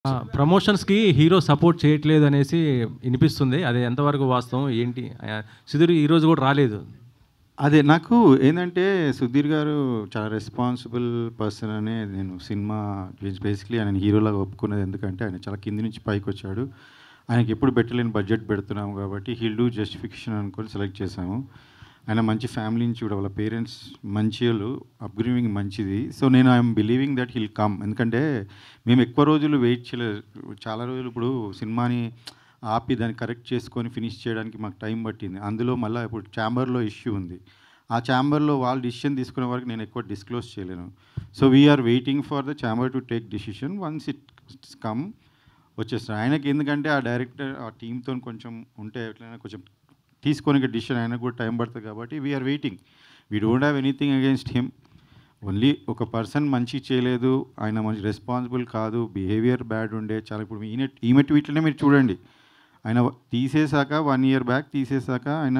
ప్రమోషన్స్‌కి hero support చేయట్లేదనేసి ఇనిపిస్తుంది. అది ఎంతవరకు వాస్తవం? ఏంటి? సుధీర్ ఈరోజు గూడా రాలేదు. అదే నాకు ఏందంటే, సుధీర్ గారు చాలా రెస్పాన్సిబుల్ పర్సన్ అనే నేను సినిమా బేసిక్‌లీ ఆయనని హీరోలాగా ఒప్పుకున్నది. ఎందుకంటే, ఆయన చాలా కింది నుంచి పైకొచ్చాడు. ఆయనకి ఎప్పుడు పెట్టలేని బడ్జెట్ పెడుతున్నాము కాబట్టి, హీల్ డూ జస్టిఫికేషన్ అనుకొని సెలెక్ట్ చేశాము. ఆయన మంచి ఫ్యామిలీ నుంచి కూడా వాళ్ళ పేరెంట్స్ మంచోళ్ళు, అప్‌బ్రింగింగ్ మంచిది. సో, నేను I'm believing that he'll come. ఎందుకంటే, మేము ఎక్కువ రోజులు వెయిట్ చేయలేదు. చాలా రోజులు ఇప్పుడు సినిమాని ఆపి దాన్ని కరెక్ట్ చేసుకొని ఫినిష్ చేయడానికి మాకు టైం పట్టింది. అందులో మళ్ళీ ఇప్పుడు ఛాంబర్‌లో ఇష్యూ ఉంది. ఆ ఛాంబర్‌లో వాళ్ళు డిసిషన్ తీసుకునే వరకు నేను ఎక్కువ డిస్క్లోజ్ చేయలేను. So, we are waiting for the chamber to take decision. Once it's come వచ్చేస్తాడు. ఆయనకి ఎందుకంటే ఆ డైరెక్టర్ ఆ టీమ్‌తో కొంచెం ఉంటే ఎట్లైనా కొంచెం తీసుకోనికి డిసిషన్ ఆయనకు కూడా టైం పడుతుంది కాబట్టి we are waiting. We don't have anything against him. Only ఒక పర్సన్ మంచి చేయలేదు, ఆయన మంచి రెస్పాన్సిబుల్ కాదు, బిహేవియర్ బ్యాడ్ ఉండే చాలా. ఇప్పుడు ఈమె ట్వీట్లనే మీరు చూడండి. ఆయన తీసేశాక 1 ఇయర్ బ్యాక్ తీసేశాక ఆయన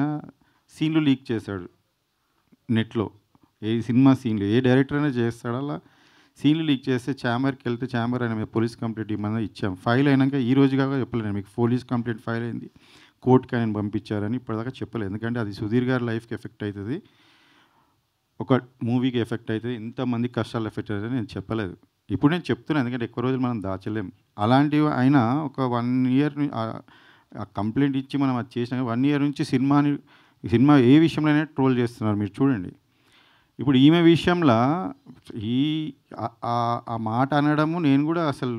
సీన్లు లీక్ చేశాడు నెట్‌లో. ఏ సినిమా సీన్లు ఏ డైరెక్టర్ అయినా చేస్తాడు అలా. సీన్లు లీక్ చేస్తే ఛాంబర్‌కి వెళ్తే ఛాంబర్ ఆయన మీద పోలీస్ కంప్లైంట్ ఇమ్మని ఇచ్చాం. ఫైల్ అయినాక ఈ రోజు కాక చెప్పలేదు మీకు పోలీస్ కంప్లైంట్ ఫైల్ అయింది, కోర్టుకి ఆయన పంపించారని ఇప్పటిదాకా చెప్పలేదు. ఎందుకంటే అది సుధీర్ గారి లైఫ్కి ఎఫెక్ట్ అవుతుంది, ఒక మూవీకి ఎఫెక్ట్ అవుతుంది, ఇంతమంది కష్టాలు ఎఫెక్ట్ అవుతుంది నేను చెప్పలేదు. ఇప్పుడు నేను చెప్తున్నాను ఎందుకంటే ఎక్కువ రోజులు మనం దాచలేం. అలాంటివి ఆయన ఒక 1 ఇయర్ ఆ కంప్లైంట్ ఇచ్చి మనం అది చేసినాక 1 ఇయర్ నుంచి సినిమా ఏ విషయంలోనే ట్రోల్ చేస్తున్నారు మీరు చూడండి. ఇప్పుడు ఈమె విషయంలో ఈ ఆ మాట అనడము నేను కూడా అసలు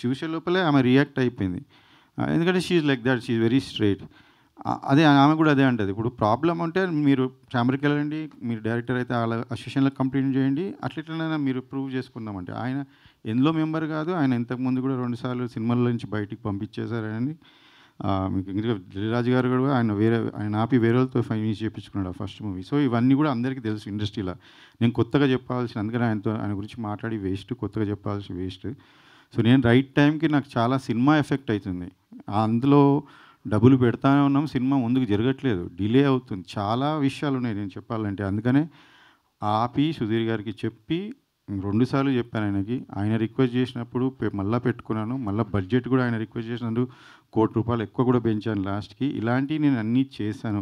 చూసే లోపలే ఆమె రియాక్ట్ అయిపోయింది. ఎందుకంటే she is like that, she is very straight. అదే ఆమె కూడా అదే అంటది. ఇప్పుడు ప్రాబ్లం అంటే మీరు ఛాంబర్కి వెళ్ళండి, మీరు డైరెక్టర్ అయితే వాళ్ళ అసోసియేషన్లో కంప్లైంట్ చేయండి, అట్లెట్లైనా మీరు ప్రూవ్ చేసుకుందామంటే ఆయన ఎందులో మెంబర్ కాదు. ఆయన ఇంతకుముందు కూడా 2 సార్లు సినిమాల నుంచి బయటికి పంపించేశారని మీకు ఇంకా దిల్రాజు గారు కూడా ఆయన ఆపి వేరే వాళ్ళతో ఫైనాన్స్ చేయించుకున్నాడు ఆ ఫస్ట్ మూవీ. సో ఇవన్నీ కూడా అందరికీ తెలుసు ఇండస్ట్రీలో. నేను కొత్తగా చెప్పాల్సిన, అందుకని ఆయన గురించి మాట్లాడి వేస్ట్, కొత్తగా చెప్పాల్సిన వేస్ట్. సో నేను రైట్ టైంకి నాకు చాలా సినిమా ఎఫెక్ట్ అవుతుంది. అందులో డబ్బులు పెడతానే ఉన్నాం, సినిమా ముందుకు జరగట్లేదు, డిలే అవుతుంది, చాలా విషయాలు ఉన్నాయి నేను చెప్పాలంటే. అందుకనే ఆపి సుధీర్ గారికి చెప్పి 2 సార్లు చెప్పాను ఆయనకి. ఆయన రిక్వెస్ట్ చేసినప్పుడు మళ్ళీ పెట్టుకున్నాను. మళ్ళీ బడ్జెట్ కూడా ఆయన రిక్వెస్ట్ చేసినందుకు ₹1,00,00,000 ఎక్కువ కూడా పెంచాను లాస్ట్కి. ఇలాంటివి నేను అన్నీ చేశాను.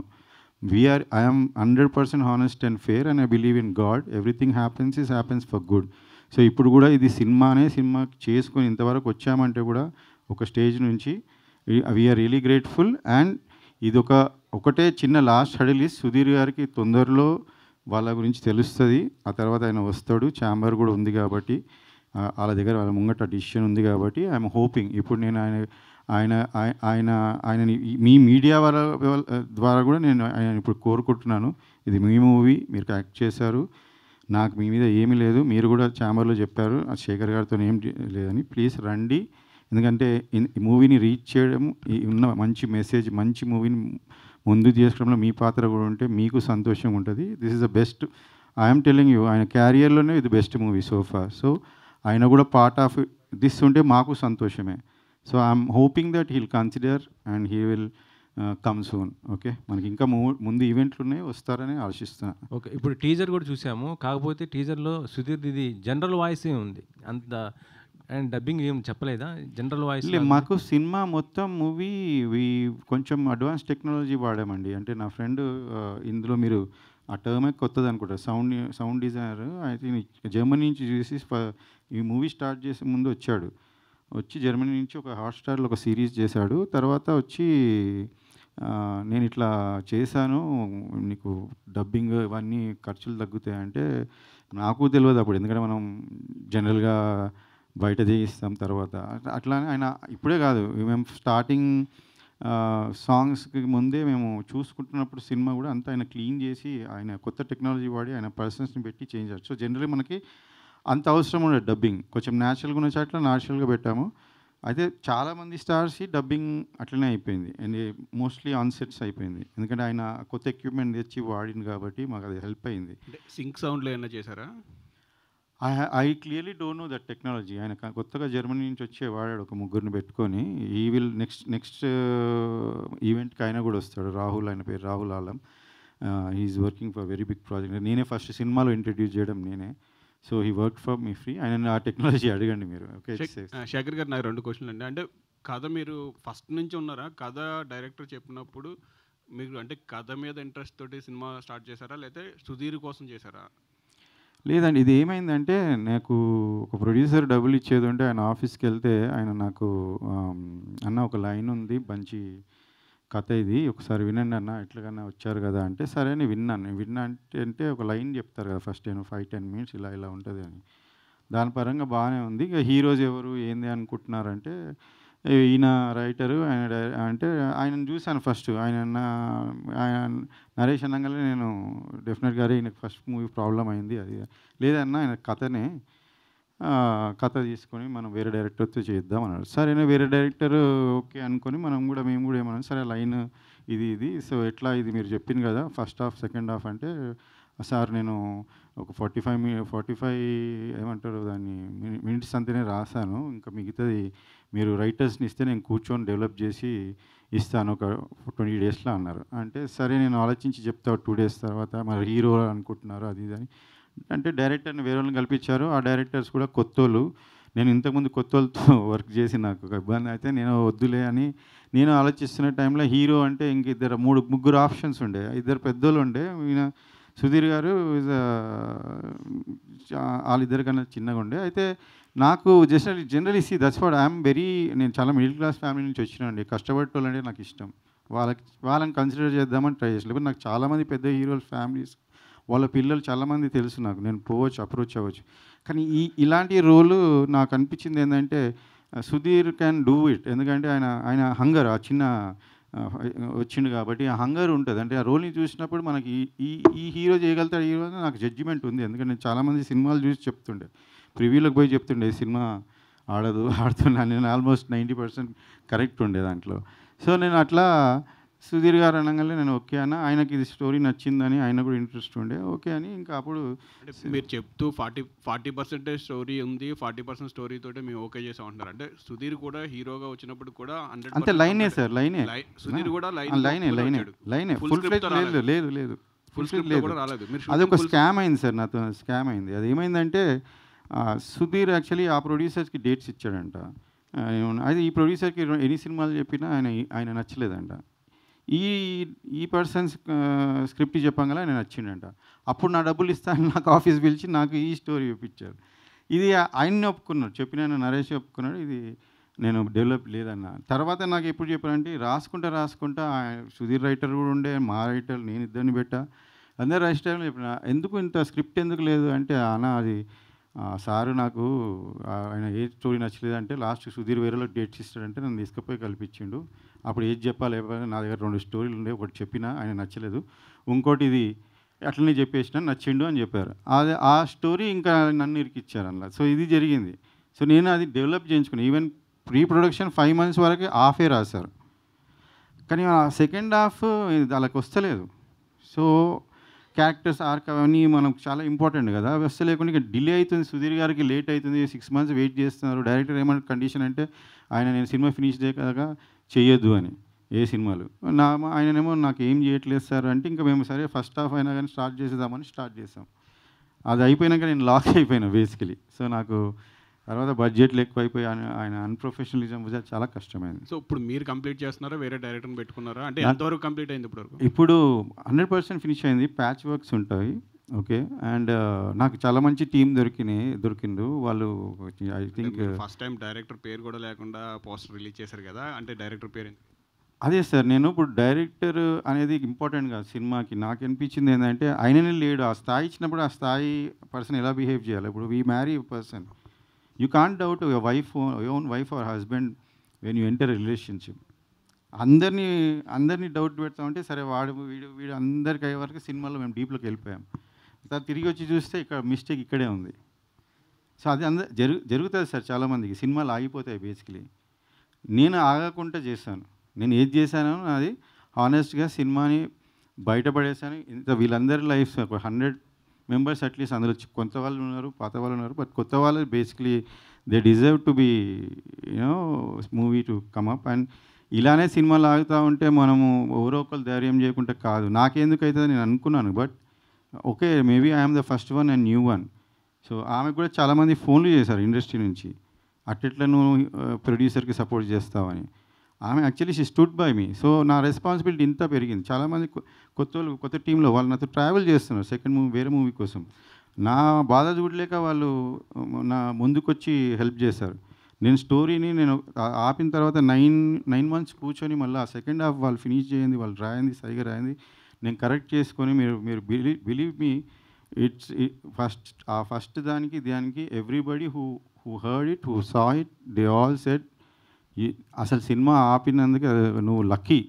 I'm 100% honest and fair and I believe in God. Everything happens for good. So ఇప్పుడు కూడా ఇది సినిమా చేసుకొని ఇంతవరకు వచ్చామంటే కూడా ఒక స్టేజ్ నుంచి వీఆర్ రియలీ గ్రేట్ఫుల్. అండ్ ఇది ఒకటే చిన్న లాస్ట్ హడిల్ ఇస్ సుధీర్ గారికి తొందరలో వాళ్ళ గురించి తెలుస్తుంది. ఆ తర్వాత ఆయన వస్తాడు, ఛాంబర్ కూడా ఉంది కాబట్టి వాళ్ళ దగ్గర వాళ్ళ ముంగట డిసిషన్ ఉంది కాబట్టి ఐఎమ్ హోపింగ్. ఇప్పుడు నేను ఆయనని మీ మీడియా ద్వారా కూడా నేను ఆయన ఇప్పుడు కోరుకుంటున్నాను, ఇది మీ మూవీ, మీరు యాక్ట్ చేశారు, నాకు మీ మీద ఏమీ లేదు, మీరు కూడా ఛాంబర్లో చెప్పారు శేఖర్ గారితో ఏం లేదని, ప్లీజ్ రండి. ఎందుకంటే ఈ మూవీని రీచ్ చేయడం, ఉన్న మంచి మెసేజ్, మంచి మూవీని ముందు చేసుకోవడంలో మీ పాత్ర కూడా ఉంటే మీకు సంతోషంగా ఉంటుంది. This is the best, I'm telling you, ఆయన క్యారియర్లోనే ఇది బెస్ట్ మూవీ సోఫార్. సో ఆయన కూడా పార్ట్ ఆఫ్ దిస్ ఉంటే మాకు సంతోషమే. So I'm hoping that heal consider and he will come soon. Okay, మనకి ఇంకా ముందు ఈవెంట్లు ఉన్నాయి, వస్తారని ఆశిస్తున్నాను. ఓకే, ఇప్పుడు టీజర్ కూడా చూసాము. కాకపోతే టీజర్లో సుధీర్ ఇది జనరల్ వాయిసే ఉంది, అంత అండ్ డబ్బింగ్ ఏం చెప్పలేదా? జనరల్ వాయిస్ మాకు సినిమా మొత్తం మూవీ కొంచెం అడ్వాన్స్ టెక్నాలజీ వాడామండి. అంటే నా ఫ్రెండ్ ఇందులో మీరు ఆ టర్మే కొత్తది అనుకుంటా, సౌండ్ డిజైనర్. అయితే జర్మనీ నుంచి చూసి ఈ మూవీ స్టార్ట్ చేసే ముందు వచ్చి జర్మనీ నుంచి ఒక హాట్‌స్టార్లో ఒక సిరీస్ చేశాడు. తర్వాత వచ్చి నేను ఇట్లా చేశాను, నీకు డబ్బింగ్ ఇవన్నీ ఖర్చులు తగ్గుతాయంటే నాకు తెలియదు అప్పుడు. ఎందుకంటే మనం జనరల్గా బయట చేయిస్తాం తర్వాత. అట్లానే ఆయన ఇప్పుడే కాదు, మేము స్టార్టింగ్ సాంగ్స్కి ముందే మేము చూసుకుంటున్నప్పుడు సినిమా కూడా అంతా ఆయన క్లీన్ చేసి ఆయన కొత్త టెక్నాలజీ వాడి ఆయన పర్సన్స్ని పెట్టి చేంజ్ చేస్తారు. సో జనరల్లీ మనకి అంత అవసరం ఉండదు డబ్బింగ్, కొంచెం న్యాచురల్గా ఉన్న చాట్ల న్యాచురల్గా పెట్టాము. అయితే చాలామంది స్టార్స్ డబ్బింగ్ అట్లనే అయిపోయింది అండ్ మోస్ట్లీ ఆన్ సెట్స్ అయిపోయింది. ఎందుకంటే ఆయన కొత్త ఎక్విప్మెంట్ తెచ్చి వాడింది కాబట్టి మాకు అది హెల్ప్ అయింది. సింక్ సౌండ్లో ఏమైనా చేశారా? I clearly don't know that technology. ఆయన కొత్తగా జర్మనీ నుంచి వచ్చే వాడాడు ఒక ముగ్గురిని పెట్టుకొని. ఈ విల్ నెక్స్ట్ ఈవెంట్కి ఆయన కూడా వస్తాడు, రాహుల్, ఆయన పేరు Rahul Alam. Is working for very big project. నేనే ఫస్ట్ సినిమాలో ఇంట్రడ్యూస్ చేయడం నేనే. So he work for me free. ఆయన ఆ టెక్నాలజీ అడగండి మీరు. ఓకే. శేఖర్ గారు, నాకు 2 క్వశ్చన్లు అండి. అంటే కథ మీరు ఫస్ట్ నుంచి ఉన్నారా? కథ డైరెక్టర్ చెప్పినప్పుడు మీరు అంటే కథ మీద ఇంట్రెస్ట్ తోటి సినిమా స్టార్ట్ చేశారా? లేకపోతే సుధీర్ కోసం చేశారా? లేదండి. ఇది ఏమైందంటే నాకు ఒక ప్రొడ్యూసర్ డబ్బులు ఇచ్చేది ఉంటే ఆయన ఆఫీస్‌కి వెళ్తే ఆయన నాకు అన్న ఒక లైన్ ఉంది మంచి కథ ఇది ఒకసారి వినండి అన్న ఎట్లాగన్నా వచ్చారు కదా అంటే సరే అని విన్నాను. విన్నా అంటే ఒక లైన్ చెప్తారు కదా ఫస్ట్ 5-10 మినిట్స్ ఇలా ఇలా ఉంటుంది అని. దాని పరంగా బాగానే ఉంది. ఇక హీరోస్ ఎవరు ఏంది అనుకుంటున్నారంటే ఈయన రైటరు అంటే ఆయనను చూశాను ఫస్ట్. ఆయన నరేష్ అనంగానే నేను డెఫినెట్గా అరే ఈయనకు ఫస్ట్ మూవీ ప్రాబ్లం అయింది అది లేదన్నా ఆయన కథనే కథ తీసుకొని మనం వేరే డైరెక్టర్తో చేద్దాం అన్నాడు. సరేనా వేరే డైరెక్టర్ ఓకే అనుకొని మేము కూడా ఏమన్నాం సరే లైన్ ఇది సో ఎట్లా ఇది మీరు చెప్పింది కదా ఫస్ట్ హాఫ్ సెకండ్ హాఫ్ అంటే సార్ నేను ఒక 45 ఏమంటారు దాన్ని మినిట్స్ అంతనే రాశాను. ఇంకా మిగతాది మీరు రైటర్స్ని ఇస్తే నేను కూర్చొని డెవలప్ చేసి ఇస్తాను ఒక 20 డేస్లో అన్నారు. అంటే సరే నేను ఆలోచించి చెప్తా 2 డేస్ తర్వాత మరి హీరో అనుకుంటున్నారు అది ఇది అని. అంటే డైరెక్టర్ని వేరే వాళ్ళని కల్పించారు. ఆ డైరెక్టర్స్ కూడా కొత్తోళ్ళు. నేను ఇంతకుముందు కొత్తోళ్ళతో వర్క్ చేసి నాకు ఒక ఇబ్బంది అయితే నేను వద్దులే అని నేను ఆలోచిస్తున్న టైంలో హీరో అంటే ఇంక ముగ్గురు ఆప్షన్స్ ఉండే. 2 పెద్దోళ్ళు ఉండే. ఈయన సుధీర్ గారు వాళ్ళిద్దరికన్నా చిన్నగా ఉండే. అయితే నాకు generally that's what I'm very నేను చాలా మిడిల్ క్లాస్ ఫ్యామిలీ నుంచి వచ్చినానండి. కష్టపడేటోళ్ళంటే నాకు ఇష్టం. వాళ్ళని కన్సిడర్ చేద్దామని ట్రై చేసి లేకపోతే నాకు చాలామంది పెద్ద హీరోల ఫ్యామిలీస్ వాళ్ళ పిల్లలు చాలామంది తెలుసు నాకు. నేను అప్రోచ్ అవ్వచ్చు. కానీ ఇలాంటి రోలు నాకు అనిపించింది ఏంటంటే సుధీర్ క్యాన్ డూ ఇట్. ఎందుకంటే ఆయన హంగర్ ఆ చిన్న వచ్చిండు కాబట్టి ఆ హంగర్ ఉంటుంది. అంటే ఆ రోల్ని చూసినప్పుడు మనకి ఈ హీరో చేయగలుగుతాడు హీరో నాకు జడ్జిమెంట్ ఉంది. ఎందుకంటే నేను చాలామంది సినిమాలు చూసి చెప్తుండే ప్రివ్యూలకు పోయి చెప్తుండే సినిమా ఆడుతున్నాను నేను ఆల్మోస్ట్ 90% కరెక్ట్ ఉండే దాంట్లో. సో నేను అట్లా సుధీర్ గారు అనగానే నేను ఓకే అన్న ఆయనకి ఇది స్టోరీ నచ్చిందని ఆయన కూడా ఇంట్రెస్ట్ ఉండే ఓకే అని ఇంకా అప్పుడు మీరు చెప్తూ 40% స్టోరీ ఉంది 40% స్టోరీ తోటి మేము ఓకే చేసాం అంటారు. అంటే సుధీర్ కూడా హీరోగా వచ్చినప్పుడు కూడా అంతే లైనే సార్ లైనే సుధీర్ కూడా లైనే ఫుల్ ఫ్లెజ్ లేదు ఫుల్ స్క్రిప్ట్ కూడా రాలేదు. అది ఒక స్కామ్ అయింది సార్ నాతో స్కామ్ అయింది. అది ఏమైందంటే సుధీర్ యాక్చువల్లీ ఆ ప్రొడ్యూసర్స్కి డేట్స్ ఇచ్చాడంట. అది ఈ ప్రొడ్యూసర్కి ఎన్ని సినిమాలు చెప్పినా ఆయన నచ్చలేదంట. ఈ పర్సన్స్ స్క్రిప్ట్ చెప్పంగా ఆయన నచ్చిండంట. అప్పుడు నా డబ్బులు ఇస్తాను నాకు ఆఫీస్ పిలిచి నాకు ఈ స్టోరీ చూపించారు. ఇది ఆయన్ని ఒప్పుకున్నాడు చెప్పిన నరేష్ ఒప్పుకున్నాడు. ఇది నేను డెవలప్ లేదన్న. తర్వాత నాకు ఎప్పుడు చెప్పారంటే రాసుకుంటా సుధీర్ రైటర్ కూడా ఉండే మా రైటర్ నేను ఇద్దరిని పెట్టా అందరు రైటర్లు చెప్పిన ఎందుకు ఇంత స్క్రిప్ట్ ఎందుకు లేదు అంటే అన్న అది సారు నాకు ఆయన ఏ స్టోరీ నచ్చలేదు అంటే లాస్ట్ సుధీర్ వేరేలో డేట్స్ ఇస్తాడంటే నన్ను తీసుకుపోయి కల్పించిండు. అప్పుడు ఏది చెప్పాలి నా దగ్గర 2 స్టోరీలు ఉండే ఒకటి చెప్పినా ఆయన నచ్చలేదు ఇంకోటి ఇది అట్లనే చెప్పేసిన నచ్చిండు అని చెప్పారు. ఆ స్టోరీ ఇంకా నన్ను ఇరికిచ్చారు అలా. సో ఇది జరిగింది. సో నేను అది డెవలప్ చేయించుకున్నాను. ఈవెన్ ప్రీ ప్రొడక్షన్ 5 months వరకు హాఫే రాశారు. కానీ ఆ సెకండ్ హాఫ్ వాళ్ళకి వస్తలేదు. సో క్యారెక్టర్స్ ఆర్క్ అవన్నీ మనకు చాలా ఇంపార్టెంట్ కదా. అవి వస్తే లేకుండా ఇక డిలే అవుతుంది. సుధీర్ గారికి లేట్ అవుతుంది. 6 months వెయిట్ చేస్తున్నారు. డైరెక్టర్ ఏమైనా కండిషన్ అంటే నేను సినిమా ఫినిష్ చేయక చేయొద్దు అని ఏ సినిమాలు ఆయననేమో నాకు ఏం చేయట్లేదు సార్ అంటే ఇంకా మేము సరే ఫస్ట్ హాఫ్ అయినా కానీ స్టార్ట్ చేసాం. అది అయిపోయినాక నేను లాక్ అయిపోయినా బేసికలీ. సో నాకు తర్వాత బడ్జెట్లు ఎక్కువైపోయి ఆయన అన్ప్రొఫెషనలిజం చాలా కష్టమైంది. సో ఇప్పుడు మీరు కంప్లీట్ చేస్తున్నారా వేరే డైరెక్టర్ని పెట్టుకున్నారా అంటే ఎంతవరకు కంప్లీట్ అయింది ఇప్పుడు 100% ఫినిష్ అయింది. ప్యాచ్ వర్క్స్ ఉంటాయి ఓకే. అండ్ నాకు చాలా మంచి టీం దొరికిండు వాళ్ళు. I think first time director పేరు కూడా లేకుండా పోస్టర్ రిలీజ్ చేశారు కదా అంటే డైరెక్టర్ పేరు అదే సార్. నేను ఇప్పుడు డైరెక్టర్ అనేది ఇంపార్టెంట్ కాదు సినిమాకి. నాకు అనిపించింది ఏంటంటే ఆయననే లేడు. ఆ స్థాయి ఇచ్చినప్పుడు ఆ స్థాయి పర్సన్ ఎలా బిహేవ్ చేయాలి. ఇప్పుడు we marry person you can't doubt your own wife or husband when you enter relationship. అందరినీ డౌట్ పెడతామంటే సరే వీడు అందరికి అయ్యే వరకు సినిమాలో మేము డీప్లోకి వెళ్ళిపోయాం. తర్వాత తిరిగి వచ్చి చూస్తే ఇక్కడ మిస్టేక్ ఇక్కడే ఉంది. సో అది జరుగుతుంది సార్ చాలామందికి. సినిమాలు ఆగిపోతాయి బేసికలీ. నేను ఆగకుండా చేశాను. నేను ఏది చేశానో అది హానెస్ట్గా సినిమాని బయటపడేశాను. వీళ్ళందరి లైఫ్ ఒక 100 members అట్లీస్ట్ అందులో కొంత వాళ్ళు ఉన్నారు పాత వాళ్ళు ఉన్నారు. బట్ కొత్త వాళ్ళు basically they deserve to be movie to come up. And ఇలానే సినిమాలు ఆగుతూ ఉంటే మనము ఎవరో ఒకరు ధైర్యం చేయకుండా కాదు. నాకెందుకు అవుతుంది నేను అనుకున్నాను. But okay maybe I'm the first one and new one. So ఆమెకు కూడా చాలామంది ఫోన్లు చేశారు ఇండస్ట్రీ నుంచి, అట్లా నువ్వు ప్రొడ్యూసర్కి సపోర్ట్ చేస్తావని. ఆమె actually she stood by me. So నా రెస్పాన్సిబిలిటీ ఇంత పెరిగింది. చాలామంది కొత్త టీంలో వాళ్ళు నాతో ట్రావెల్ చేస్తున్నారు సెకండ్ మూవీ, వేరే మూవీ కోసం. నా బాధ చూడలేక వాళ్ళు నా ముందుకొచ్చి హెల్ప్ చేశారు. నేను స్టోరీని ఆపిన తర్వాత 9 months కూర్చొని మళ్ళీ ఆ సెకండ్ హాఫ్ వాళ్ళు ఫినిష్ చేయండి, వాళ్ళు రాయింది సరిగా రాయింది, నేను కరెక్ట్ చేసుకొని మీరు బిలీవ్ మీ, ఫస్ట్ దానికి everybody who heard it, who saw it, they all said అసలు సినిమా ఆపినందుకు నువ్వు లక్కీ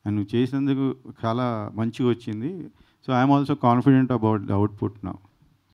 అండ్ నువ్వు చేసినందుకు చాలా మంచిగా వచ్చింది. So I'm also confident about the output now.